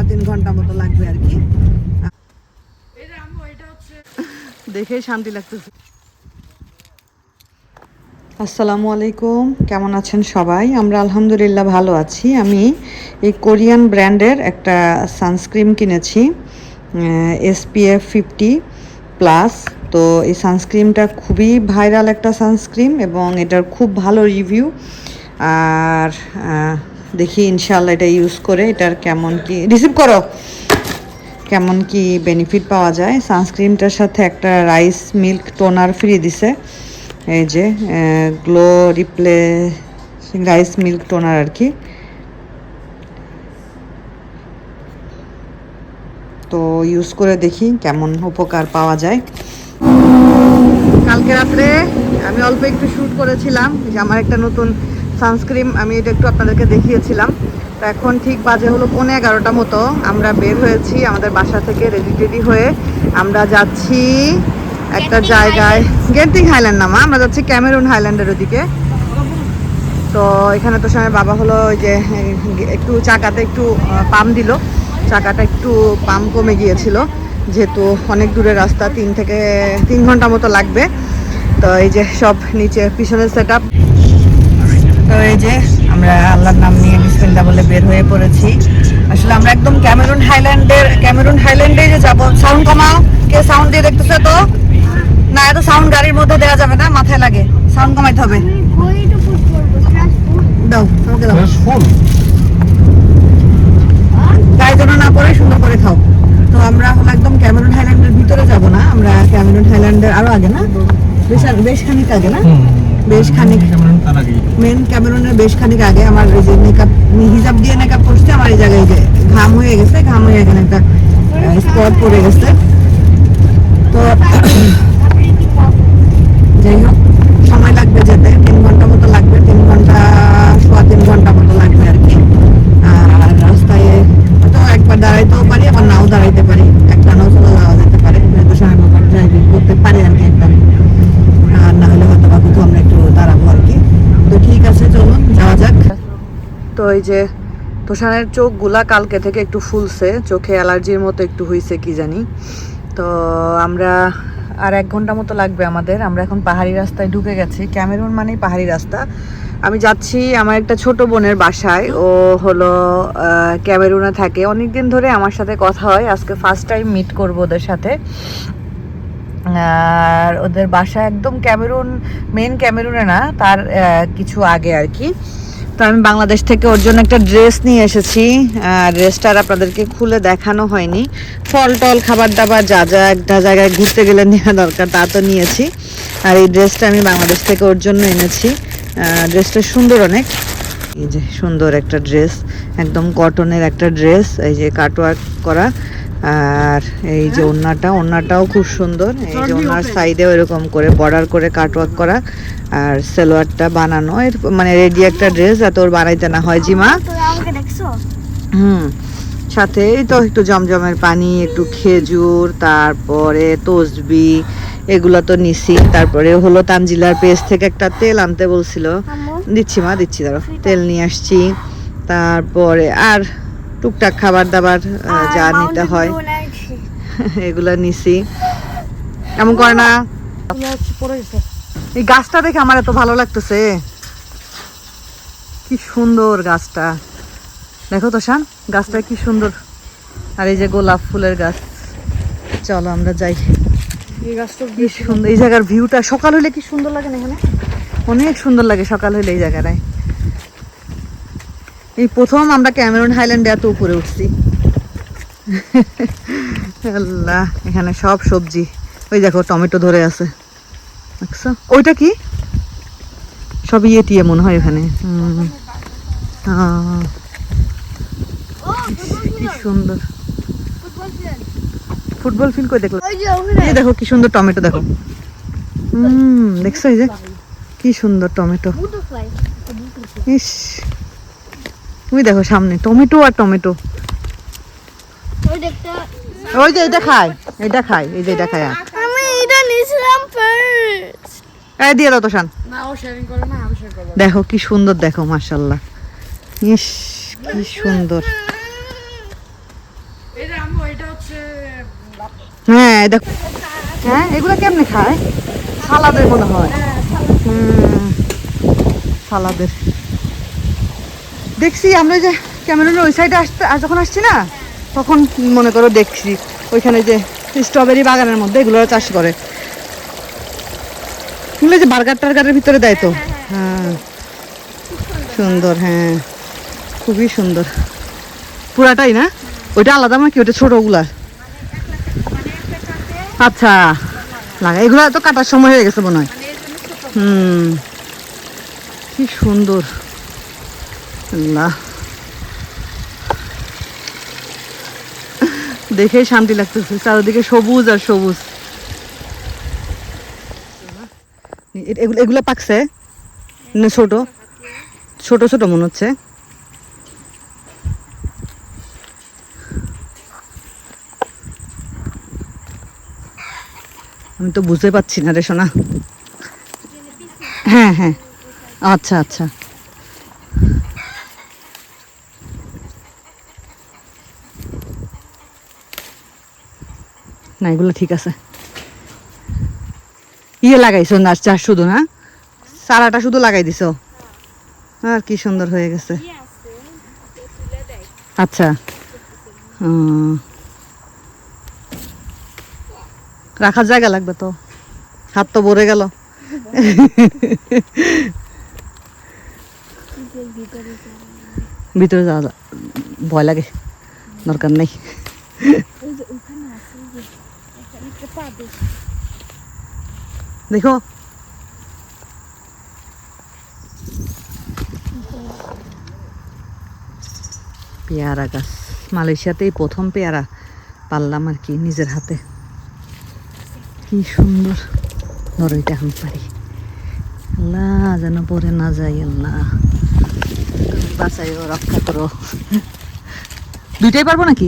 3.25 ঘন্টা মতো লাগবে আর কি। দেখে শান্তি লাগতেছে। আসসালামু আলাইকুম, কেমন আছেন সবাই? আমরা আলহামদুলিল্লাহ ভালো আছি। আমি এই কোরিয়ান ব্র্যান্ডের একটা সানস্ক্রিন কিনেছি, SPF 50+। তো এই সানস্ক্রিনটা খুবই ভাইরাল একটা সানস্ক্রিন এবং এটার খুব ভালো রিভিউ। আর দেখি ইনশাআল্লাহ এটা ইউজ করে এটার কেমন কি রিসিভ করো, কেমন কি বেনিফিট পাওয়া যায়। সানস্ক্রিনটার সাথে একটা রাইস মিল্ক টোনার ফ্রি দিছে, এই যে glow replacing rice milk toner আর কি। তো ইউজ করে দেখি কেমন উপকার পাওয়া যায়। কালকে রাত্রে আমি অল্প একটু শ্যুট করেছিলাম, যে আমার একটা নতুন সানস্ক্রিন, আমি এটা একটু আপনাদেরকে দেখিয়েছিলাম। তো এখন ঠিক বাজে হলো 11:15 মতো, আমরা বের হয়েছি আমাদের বাসা থেকে রেডি হয়ে। আমরা যাচ্ছি একটা জায়গায়, গেন্টিং হাইল্যান্ড না মা, আমরা যাচ্ছি ক্যামেরুন হাইল্যান্ডের ওদিকে। তো এখানে তো সময় বাবা হলো ওই যে একটু চাকাতে একটু পাম্প দিল, চাকাটা একটু পাম্প কমে গিয়েছিল, যেহেতু অনেক দূরের রাস্তা, 3 ঘন্টা মতো লাগবে। তো এই যে সব নিচে পিছনের সেট আপ। তো এই যে আমরা আল্লাহর নাম নিয়ে বিসমিল্লাহ বলে বের হয়ে পড়েছি। আসলে আমরা একদম ক্যামেরুন হাইল্যান্ডে যে যাবো। সাউন্ড কমাও, কে সাউন্ড দিয়ে দেখতেছে? তো না, এত সাউন্ড গাড়ির মধ্যে দেওয়া যাবে না, মাথায় লাগে, সাউন্ড কমাইতে হবে। দাও আমাকে দাও, গায়ে যেন না পড়ে, সুন্দর করে খাও। তো আমরা একদম ক্যামেরুন হাইল্যান্ডের ভিতরে যাব না, আমরা ক্যামেরুন হাইল্যান্ডের আরো আগে না, বেশ খানিক আগে না, বেশ খানিক মেন ক্যামেরুনের বেশ খানিক আগে। আমার এই যে মেকআপ হিজাব দিয়ে মেকআপ করছে, আমার এই জায়গায় যে ঘাম হয়ে গেছে, ঘাম হয়ে এখানে একটা স্পট পড়ে গেছে। তো যাই হোক, সময় লাগবে যেতে, 3 ঘন্টা মতো লাগবে, 3 ঘন্টা মতো লাগবে আর কি। আর রাস্তায় তো একবার দাঁড়াইতেও পারি, আবার নাও দাঁড়াইতে পারি, একটা নাও চলে যাওয়া যেতে পারে, যেহেতু সময় মতো ড্রাইভিং করতে পারি আর কি একটা। আর না হলে হয়তো বা কোথাও আমরা একটু দাঁড়াবো আর কি। তো ঠিক আছে, চলুন যাওয়া যাক। তো এই যে তোষানের চোখগুলা কালকে থেকে একটু ফুলছে, চোখে অ্যালার্জির মতো একটু হয়েছে কি জানি। তো আমরা আর 1 ঘন্টা মতো লাগবে আমাদের। আমরা এখন পাহাড়ি রাস্তায় ঢুকে গেছি, ক্যামেরুন মানেই পাহাড়ি রাস্তা। আমি যাচ্ছি আমার একটা ছোট বোনের বাসায়, ও হলো ক্যামেরুনে থাকে, অনেকদিন ধরে আমার সাথে কথা হয়, আজকে ফার্স্ট টাইম মিট করবো ওদের সাথে। আর ওদের বাসা একদম মেন ক্যামেরুনে না, তার কিছু আগে আর কি। তো আমি বাংলাদেশ থেকে ওর জন্য একটা ড্রেস নিয়ে এসেছি, ড্রেসটা আর আপনাদেরকে খুলে দেখানো হয়নি। ফল টল খাবার দাবার যা যা একটা জায়গায় ঘুরতে গেলে নেওয়া দরকার তা তো নিয়েছি। আর এই ড্রেসটা আমি বাংলাদেশ থেকে ওর জন্য এনেছি। ড্রেসটা সুন্দর অনেক, এই যে সুন্দর একটা ড্রেস, একদম কটনের একটা ড্রেস, এই যে কাটওয়ার্ক করা। আর এই যে ওড়নাটাও খুব সুন্দর, এই যে ওড়নার সাইডে এরকম করে বর্ডার করে কাটওয়ার্ক করা, আর সালোয়ারটা বানানো, এর মানে রেডি একটা ড্রেস, এত ওর বানাইতে না হয়। জিমা সাথে এই তো একটু জমজমের পানি, একটু খেজুর, তারপরে তসবি, এগুলো তো নিছি। তারপরে হলো তানজিলার পেজ থেকে একটা তেল আনতে বলছিল, দিচ্ছি দাঁড়ো, তেল নিয়ে আসছি। তারপরে আর টুকটাক খাবার দাবার যা নিতে হয় এগুলা নিছি। এমন করে না, এই গাছটা দেখে আমার এত ভালো লাগতেছে, কি সুন্দর গাছটা, দেখো তো শান, গাছটা কি সুন্দর। আর এই যে গোলাপ ফুলের গাছ। চলো আমরা যাই, এই গাছটা কি সুন্দর, এই জায়গার ভিউটা সকাল হলে কি সুন্দর লাগে না, এখানে অনেক সুন্দর লাগে সকাল হলে এই জায়গাটায়। এই প্রথম আমরা ক্যামেরুন হাইল্যান্ডে এত উপরে উঠছি। আল্লাহ, এখানে সব সবজি, ওই দেখো টমেটো ধরে আছে, আচ্ছা ওইটা কি সব ইয়ে মনে হয় এখানে। কি সুন্দর ফুটবল ফিল্ড করে দেখলো, এই দেখো কি সুন্দর টমেটো, দেখো দেখছো, এই যে কি সুন্দর টমেটো। ইস, তুমি দেখো সামনে টমেটো আর টমেটো। ওই যে এটা খায়, এই যে এটা খায়। আমি এটা নিছিলাম ফার্স্ট। এই দিয়ে দাও তো শান, দেখো কি সুন্দর, দেখো মাশাআল্লাহ, ইস কি সুন্দর। হ্যাঁ দেখ, হ্যাঁ এগুলো কেমনে খায়? সালাদের মনে হয়। সালাদের দেখছি আমরা যে ক্যামেরুনের ওই সাইডে যখন আসছি না, তখন মনে করো দেখছি ওইখানে যে স্ট্রবেরি বাগানের মধ্যে এগুলো চাষ করে। এগুলো যে বার্গার টার্গারের ভিতরে দেয় তো। হ্যাঁ সুন্দর, হ্যাঁ খুবই সুন্দর পুরাটাই না? ওইটা আলাদা নাকি? ওটা ছোটগুলা? আচ্ছা লাগা, এগুলো তো কাটার সময় হয়ে গেছে মনে হয়। কি সুন্দর, আল্লাহ দেখেই শান্তি লাগতেছে, চারিদিকে সবুজ আর সবুজ। এগুলো পাকছে না? ছোট ছোট ছোট মনে হচ্ছে। আমি তো বুঝতে পারছি না রে সোনা। হ্যাঁ হ্যাঁ, আচ্ছা আচ্ছা। না এগুলো ঠিক আছে। ইয়ে লাগাইছো না চাষ শুধু? না চারাটা শুধু লাগাই দিছো? আর কি সুন্দর হয়ে গেছে। আচ্ছা রাখার জায়গা লাগবে তো, হাত তো ভরে গেল। ভিতরে যাওয়া ভয় লাগে, দরকার নেই। দেখো পেয়ারা গাছ, মালয়েশিয়াতেই প্রথম পেয়ারা পারলাম আর কি নিজের হাতে। কি সুন্দর। নরইটা আমি পারি, আল্লাহ যেন পরে না যাই, আল্লাহ বাঁচাইও রক্ষা করো। দুইটাই পারবো নাকি?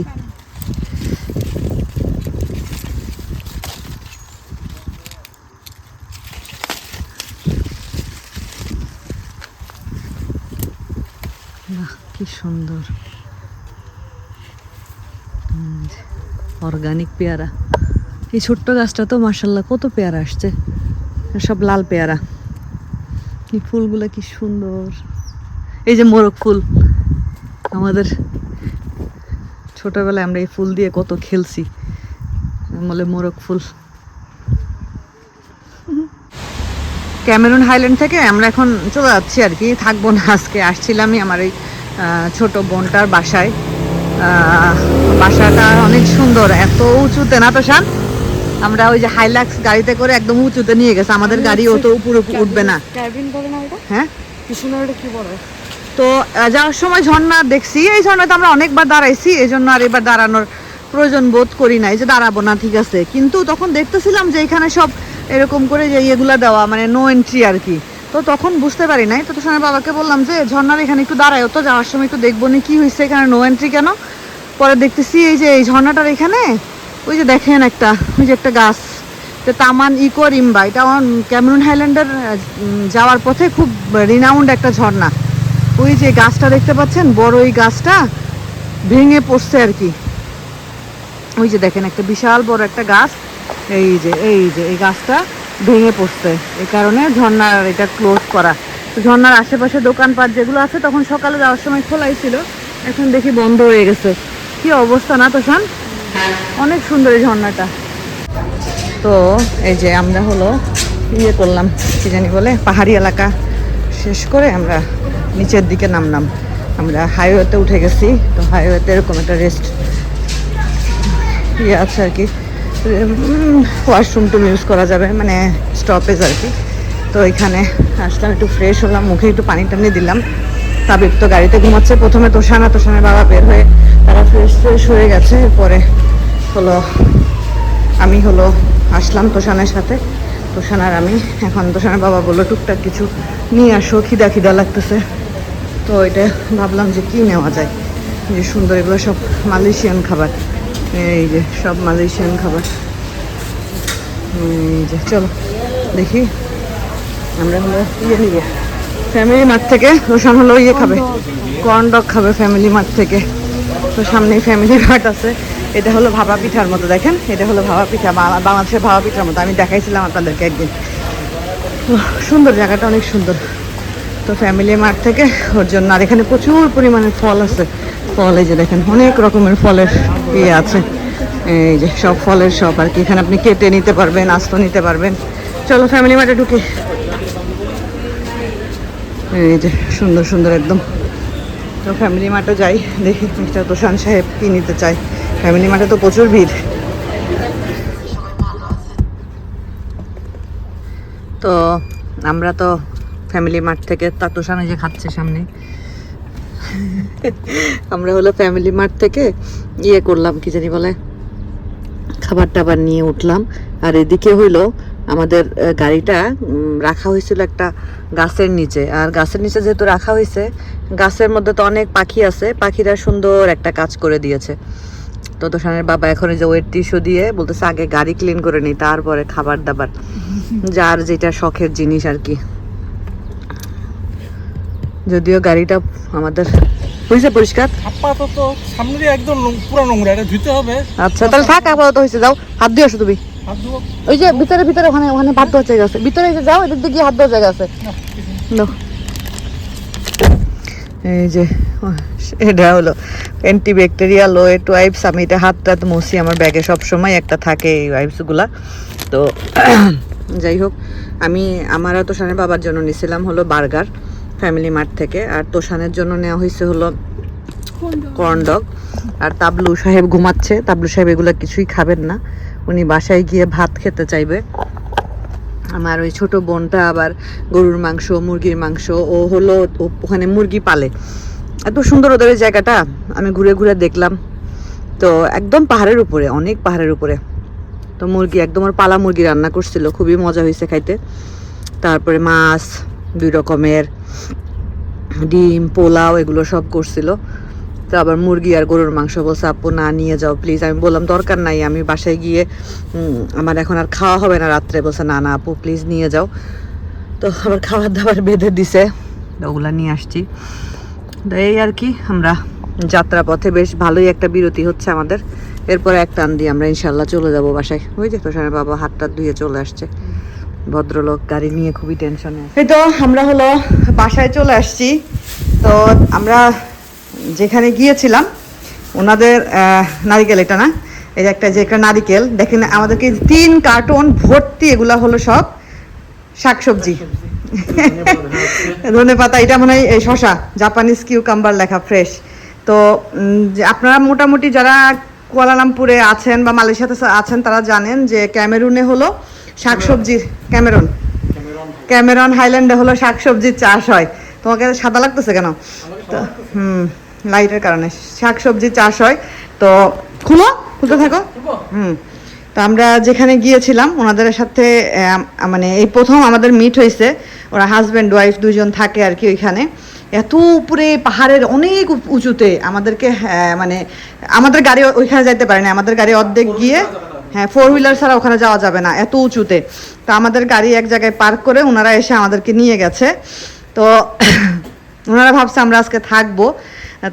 বাহ কি সুন্দর, অর্গানিক পেয়ারা। এই ছোট্ট গাছটা তো মাশাআল্লাহ কত পেয়ারা আসছে, সব লাল পেয়ারা। কি ফুলগুলা কি সুন্দর। এই যে মোরগ ফুল, আমাদের ছোটবেলায় আমরা এই ফুল দিয়ে কত খেলছি, বলে মোরগ ফুল। ক্যামেরুন হাইল্যান্ড থেকে আমরা এখন চলে যাচ্ছি আর কি, থাকবো না আজকে। আসছিলামই আমার এই ছোট বোনটার বাসায়। বাসাটা অনেক সুন্দর, এত উঁচুতে না তো শান? আমরা ওই যে হাইলাক্স গাড়িতে করে একদম উঁচুতে নিয়ে গেছে, আমাদের গাড়ি অত উপরে উঠবে না। হ্যাঁ তো যাওয়ার সময় ঝর্ণা দেখছি, এই ঝর্ণাতে আমরা অনেকবার দাঁড়াইছি, এই জন্য আর এবার দাঁড়ানোর প্রয়োজন বোধ করি নাই যে দাঁড়াবো না, ঠিক আছে। কিন্তু তখন দেখতেছিলাম যে এখানে সব এরকম করে যে ইয়েগুলা দেওয়া, মানে নো এন্ট্রি আর কি। তো তখন বুঝতে পারি নাই, তো তোর বাবাকে বললাম যে ঝর্ণার এখানে একটু দাঁড়ায়, তো যাওয়ার সময় একটু দেখবো নি কি হয়েছে এখানে, নো এন্ট্রি কেন। পরে দেখতেছি এই যে এই ঝর্ণাটার এখানে ওই যে দেখেন একটা, ওই যে একটা গাছ, তামান ইকো রিম্বা, এটা ক্যামেরুন হাইল্যান্ডের যাওয়ার পথে খুব রিনাউন্ড একটা ঝর্ণা। ওই যে গাছটা দেখতে পাচ্ছেন বড়, ওই গাছটা ভেঙে পড়ছে আর কি। ওই যে দেখেন একটা বিশাল বড় একটা গাছ, এই যে এই গাছটা ভেঙে পড়ছে, এই কারণে ঝর্ণার এটা ক্লোজ করা। তো ঝর্ণার আশেপাশে দোকানপাট যেগুলো আছে তখন সকালে যাওয়ার সময় খোলাই ছিল, এখন দেখি বন্ধ হয়ে গেছে। কি অবস্থা না তো শান? অনেক সুন্দর এই ঝর্ণাটা। তো এই যে আমরা হলো ইয়ে করলাম, কি জানি বলে, পাহাড়ি এলাকা শেষ করে আমরা নিচের দিকে নামলাম। আমরা হাইওয়েতে উঠে গেছি, তো হাইওয়েতে এরকম একটা রেস্ট ইয়ে আছে আর কি, ওয়াশরুম টুম ইউজ করা যাবে, মানে স্টপেজ আর কি। তো এখানে আসলাম, একটু ফ্রেশ হলাম, মুখে একটু পানি টানি দিলাম। তাবিব তো গাড়িতে ঘুমাচ্ছে, প্রথমে তোষানের বাবা বের হয়ে তারা ফ্রেশ হয়ে গেছে। এরপরে হলো আমি হলো আসলাম তোষানের সাথে, তোষান আর আমি। এখন তোষানের বাবা বললো টুকটাক কিছু নিয়ে আসো, খিদা লাগতেছে। তো এটা ভাবলাম যে কি নেওয়া যায়, যে সুন্দর এগুলো সব মালয়েশিয়ান খাবার, এই যে সব মালয়েশিয়ান খাবার। এই যে চলো দেখি, আমরা হলো ইয়ে নিব ফ্যামিলি মার্ট থেকে। রোশান হলো ইয়ে খাবে, কর্ন ডগ খাবে ফ্যামিলি মার্ট থেকে। তো সামনেই ফ্যামিলি মার্ট আছে। এটা হলো ভাপা পিঠার মতো, দেখেন এটা হলো ভাপা পিঠা, বাংলাদেশের ভাপা পিঠার মতো। আমি দেখাইছিলাম আপনাদেরকে একদিন। তো সুন্দর, জায়গাটা অনেক সুন্দর। তো ফ্যামিলি মার্ট থেকে ওর জন্য, আর এখানে প্রচুর পরিমাণে ফল আছে। ফল এই যে দেখেন, অনেক রকমের ফলের ইয়ে আছে, এই যে সব ফলের শপ আর কি। এখানে আপনি কেটে নিতে পারবেন, আস্ত নিতে পারবেন। চলো ফ্যামিলি মার্টে ঢুকে। এই যে সুন্দর সুন্দর একদম। তো ফ্যামিলি মার্টে যাই, দেখি মিস্টার তোষান সাহেব কি নিতে চাই। ফ্যামিলি মার্টে তো প্রচুর ভিড়। তো আমরা তো ফ্যামিলি মার্ট থেকে, তোষান যে খাচ্ছে সামনে, আমরা হলো ফ্যামিলি মার্ট থেকে ইয়ে করলাম, কি জানি বলে, খাবার টাবার নিয়ে উঠলাম। আর এদিকে হইলো আমাদের গাড়িটা রাখা হয়েছিল একটা গাছের নিচে। আর গাছের নিচে যেহেতু রাখা হয়েছে, গাছের মধ্যে তো অনেক পাখি আছে, পাখিরা সুন্দর একটা কাজ করে দিয়েছে। তো তোষানের বাবা এখন এই যে ওয়েট টিস্যু দিয়ে বলতেছে আগে গাড়ি ক্লিন করে নিই, তারপরে খাবার দাবার, যার যেটা শখের জিনিস আর কি। যদিও গাড়িটা আমাদের হয়েছে পরিষ্কার, আপাতত সামনে দিয়ে একদম পুরো নোংরা, এটা ধুতে হবে। আচ্ছা তাহলে থাক, আপাতত হয়েছে। যাও হাত দিয়ে আসো তুমি। হাত ধোবো? ওই যে ভিতরে ভিতরে ওখানে ওখানে হাত ধোয়ার জায়গা আছে, ভিতরে যে যাও, এদের দিকে হাত ধোয়ার জায়গা আছে। নাও। এই যে এটা হলো অ্যান্টিব্যাকটেরিয়াল ওয়েট ওয়াইপস। আমি এটা হাতটা মুছি, আমার ব্যাগে সবসময় একটা থাকে এই ওয়াইপসগুলা। তো যাই হোক, আমার আর তোষানের বাবার জন্য নিয়েছিলাম হলো বার্গার ফ্যামিলি মার্ট থেকে, আর তোষানের জন্য নেওয়া হয়েছে হলো কর্ন ডগ। আর তাবলু সাহেব ঘুমাচ্ছে। তাবলু সাহেব এগুলো কিছুই খাবেন না, উনি বাসায় গিয়ে ভাত খেতে চাইবে। আমার ওই ছোট বোনটা আবার গরুর মাংস, মুরগির মাংস, ও হলো ওখানে মুরগি পালে। এত সুন্দর ওদের ওই জায়গাটা, আমি ঘুরে ঘুরে দেখলাম। তো একদম পাহাড়ের উপরে, অনেক পাহাড়ের উপরে। তো মুরগি একদম ওর পালা মুরগি রান্না করছিল, খুবই মজা হয়েছে খাইতে। তারপরে মাছ 2 রকমের, ডিম, পোলাও, এগুলো সব করছিল। তো আবার মুরগি আর গরুর মাংস বলছে আপু না নিয়ে যাও প্লিজ। আমি বললাম দরকার নাই, আমি বাসায় গিয়ে আমার এখন আর খাওয়া হবে না রাত্রে। বলছে না না আপু প্লিজ নিয়ে যাও। তো আবার খাবার দাবার বেঁধে দিছে, ওগুলা নিয়ে আসছি। তো এই আর কি, আমরা যাত্রা পথে বেশ ভালোই একটা বিরতি হচ্ছে আমাদের। এরপরে এক টান দিয়ে আমরা ইনশাল্লাহ চলে যাব বাসায়। ওই যে তোষানের বাবা হাতটা ধুয়ে চলে আসছে, ভদ্রলোক গাড়ি নিয়ে খুবই টেনশনে। এই তো আমরা হলো বাসায় চলে আসছি। তো আমরা যেখানে গিয়েছিলাম ওনাদের নারিকেল, এটা না, এই যে একটা নারিকেল দেখেন, আমাদেরকে 3 কার্টন ভর্তি, এগুলা হলো সব শাকসবজি, ধনে পাতা, এটা মনে হয় শশা, জাপানিজ কিউকাম্বার লেখা, ফ্রেশ। তো আপনারা মোটামুটি যারা কুয়ালালামপুরে আছেন বা মালয়েশিয়াতে আছেন তারা জানেন যে ক্যামেরুনে হলো শাকসবজির, ক্যামেরন হাইল্যান্ডে হলো শাকসবজির চাষ হয়। তোমাকে সাদা লাগতেছে কেন? তো লাইটের কারণে শাকসবজি চাষ হয়। তো খুলতে থাকো। তো আমরা যেখানে গিয়েছিলাম ওনাদের সাথে মানে এই প্রথম আমাদের মিট হয়েছে। ওরা হাজব্যান্ড ওয়াইফ 2 জন থাকে আর কি ওইখানে। এত উপরে পাহাড়ের অনেক উঁচুতে আমাদেরকে, মানে আমাদের গাড়ি ওইখানে যাইতে পারে না, আমাদের গাড়ি অর্ধেক গিয়ে, হ্যাঁ 4 হুইলার ছাড়া ওখানে যাওয়া যাবে না, এত উঁচুতে। তো আমাদের গাড়ি এক জায়গায় পার্ক করে ওনারা এসে আমাদেরকে নিয়ে গেছে। তো ওনারা ভাবছে আমরা আজকে থাকবো,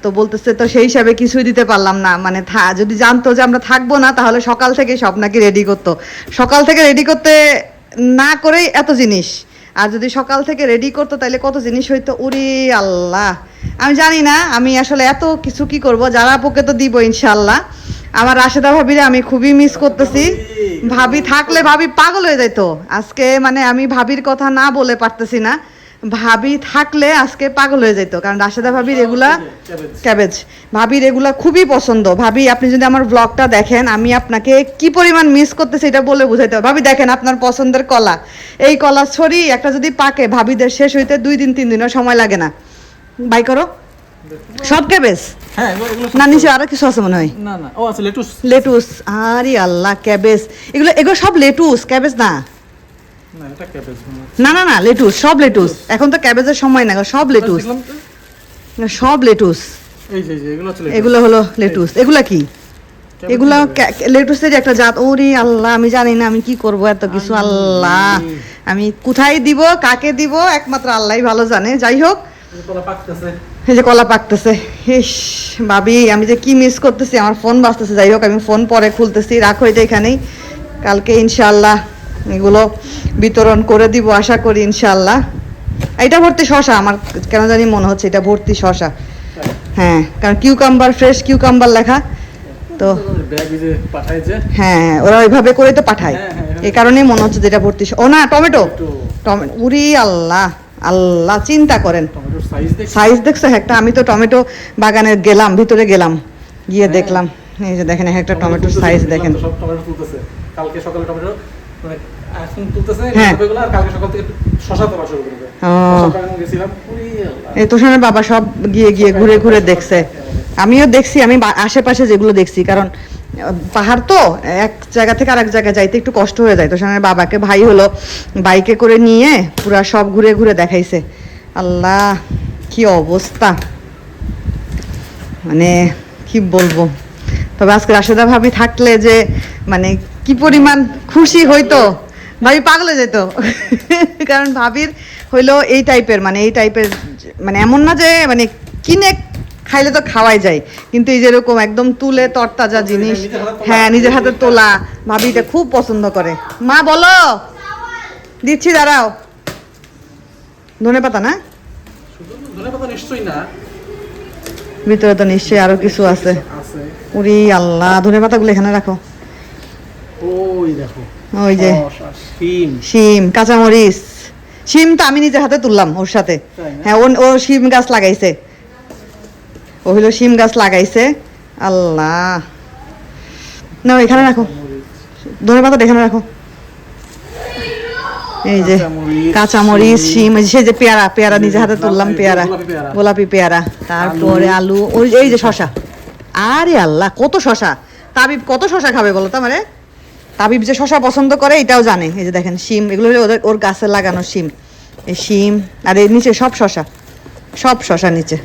তো বলতেছে তো সেই হিসাবে কিছুই দিতে পারলাম না। মানে যদি জানতো যে আমরা থাকবো না তাহলে সকাল থেকে সব নাকি রেডি করতো। সকাল থেকে রেডি করতে না করেই এত জিনিস, আর যদি সকাল থেকে রেডি করতো তাহলে কত জিনিস হইতো। উরি আল্লাহ, আমি জানি না আমি আসলে এত কিছু কি করব। যারা আপুকে তো দিব ইনশাল্লাহ। আমার রাশেদা ভাবিরে আমি খুবই মিস করতেছি। ভাবি থাকলে ভাবি পাগল হয়ে যাইতো আজকে, মানে আমি ভাবির কথা না বলে পারতেছি না। ভাবি থাকলে আজকে পাগল হয়ে যেত, কারণ রাশেদা ভাবির এগুলা ক্যাবেজ, ভাবির এগুলা খুবই পছন্দ। ভাবি আপনি যদি আমার ব্লগটা দেখেন, আমি আপনাকে কি পরিমাণ মিস করতেছি এটা বলে বুঝাইতে হবে। ভাবি দেখেন আপনার পছন্দের কলা, এই কলা ছড়ি একটা যদি পাকে ভাবিদের শেষ হইতে 2 দিন 3 দিনও সময় লাগে না। বাই করো সব ক্যাবেজ। হ্যাঁ না নিচে আরো কিছু আছে মনে হয়। না না, ও আছে লেটুস। লেটুস, আরে আল্লাহ, ক্যাবেজ, এগুলো সব লেটুস, ক্যাবেজ না। না এটা ক্যাবেজ না না না, লেটুস, সব লেটুস। এখন তো ক্যাবেজের সময় না, সব লেটুস, সব লেটুস। এই যে এগুলো আছে লেটুস, এগুলো হলো লেটুস। এগুলা কি? এগুলা লেটুসের একটা জাত। ওরে আল্লাহ, আমি জানি না আমি কি করব, এত কিছু আল্লাহ, আমি কোথায় দিব, কাকে দিব একমাত্র আল্লাহই ভালো জানে। যাই হোক, কলা পাকতেছে। এই যে কলা পাকতেছে। ইস ভাবি আমি যে কি মিস করতেছি, আমার ফোন বাজতেছে। যাই হোক আমি ফোন পরে খুলতেছি, রাখো এটা এখানেই। কালকে ইনশাআল্লাহ এগুলো বিতরণ করে দিব আশা করি ইনশাআল্লাহ। এটা ভর্তি শশা, আমার কেন জানি মনে হচ্ছে এটা ভর্তি শশা। হ্যাঁ কারণ কিউকাম্বার, ফ্রেশ কিউকাম্বার লেখা তো। ব্যাগে যে পাঠাইছে। হ্যাঁ ওরা ওইভাবে করে তো পাঠায়, এই কারণেই মনে হচ্ছে যেটা ভর্তি ও না টমেটো। টমেটো উরি আল্লাহ আল্লাহ, চিন্তা করেন টমেটোর সাইজ দেখ। সাইজ দেখছো একটা। আমি তো টমেটো বাগানে গেলাম, ভিতরে গেলাম, গিয়ে দেখলাম এই যে দেখেন একটা টমেটোর সাইজ দেখেন। সব টমেটো তুলতেছে। কালকে সকালে টমেটো মানে এখন তুলতেছে, হ্যাঁ। এগুলো আর কালকে সকাল থেকে শশা তোলা শুরু করবে। ও সকালে গেছিলাম, পুরি আল্লাহ। এই তোষানের বাবা সব গিয়ে গিয়ে ঘুরে ঘুরে দেখছে। আমিও দেখছি, আমি আশেপাশে যেগুলো দেখছি, কারণ পাহাড় তো এক জায়গা থেকে আরেক জায়গায় যাইতে একটু কষ্ট হয়ে যায়। তোষানের বাবাকে ভাই হলো বাইকে করে নিয়ে পুরা সব ঘুরে ঘুরে দেখাইছে। আল্লাহ কি অবস্থা, মানে কি বলবো। তবে আজকে রাশেদা ভাবি থাকলে যে মানে কি পরিমাণ খুশি হইতো, ভাবি পাগলে যেত। কারণ ভাবির হইলো এই টাইপের, মানে এই টাইপের, মানে এমন না যে মানে কিনে খাইলে তো খাওয়াই যায়, কিন্তু এই যেরকম একদম তুলে তরতাজা জিনিস, হ্যাঁ নিজের হাতে তোলা, ভাবি এটা খুব পছন্দ করে। মা বলো দিচ্ছি, দাঁড়াও। ধনেপাতা না, শুধু ধনেপাতা নিশ্চয়ই না, ভিতরে তো নিশ্চয়ই আরো কিছু আছে। আছে। উরি আল্লাহ, ধনেপাতাগুলো এখানে রাখো। ওই দেখো, ওই যে শসা, শিম। শিম, কাঁচামরিচ। শিম তো আমি নিজের হাতে তুললাম ওর সাথে। তাই না? হ্যাঁ ও শিম গাছ লাগাইছে, ও হইলো শিম গাছ লাগাইছে। আল্লাহ না এখানে রাখো, ধনেপাতা এখানে রাখো। এই যে কাঁচামরিচ, শিম, এই যে সেই যে পেয়ারা, পেয়ারা নিজের হাতে তুললাম, পেয়ারা, গোলাপি পেয়ারা। গোলাপি পেয়ারা, তারপরে আলু, ওই এই যে শশা। আরে আল্লাহ কত শশা, তাবিব কত শশা খাবে বলো তো আমারে। তাবিব যে শশা পছন্দ করে এটাও জানে। এই যে দেখেন শিম, এগুলো হলো ওর গাছে লাগানো শিম। এই শিম আর এই নিচে সব শশা, সব শশা নিচে।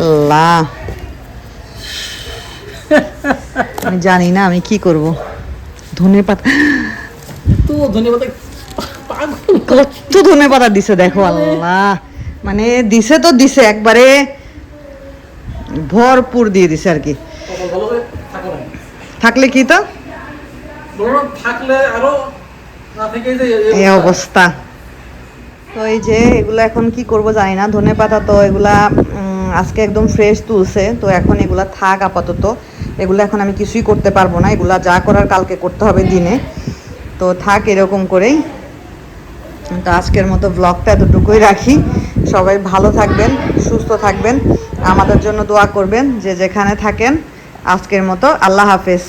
আল্লাহ আমি জানি না আমি কি করব। ধনেপাতা তো ধনেপাতা পাগল। কত ধনেপাতা দিছে দেখো। আল্লাহ মানে দিছে তো দিছে, একবারে ভরপুর দিয়ে দিছে আর কি। ভালো করে থাকো না। থাকলে কি তো বলো থাকলে আরো না থেকে যে এই অবস্থা। তো এই যে এগুলো এখন কি করব জানি না। ধনেপাতা তো এগুলা আজকে একদম ফ্রেশ তুলছে, তো এখন এগুলা থাক আপাতত। এগুলো এখন আমি কিছুই করতে পারবো না, এগুলা যা করার কালকে করতে হবে দিনে। তো থাক এরকম করেই। তো আজকের মতো ব্লগটা এতটুকুই রাখি। সবাই ভালো থাকবেন, সুস্থ থাকবেন, আমাদের জন্য দোয়া করবেন যে যেখানে থাকেন। আজকের মতো আল্লাহ হাফেজ।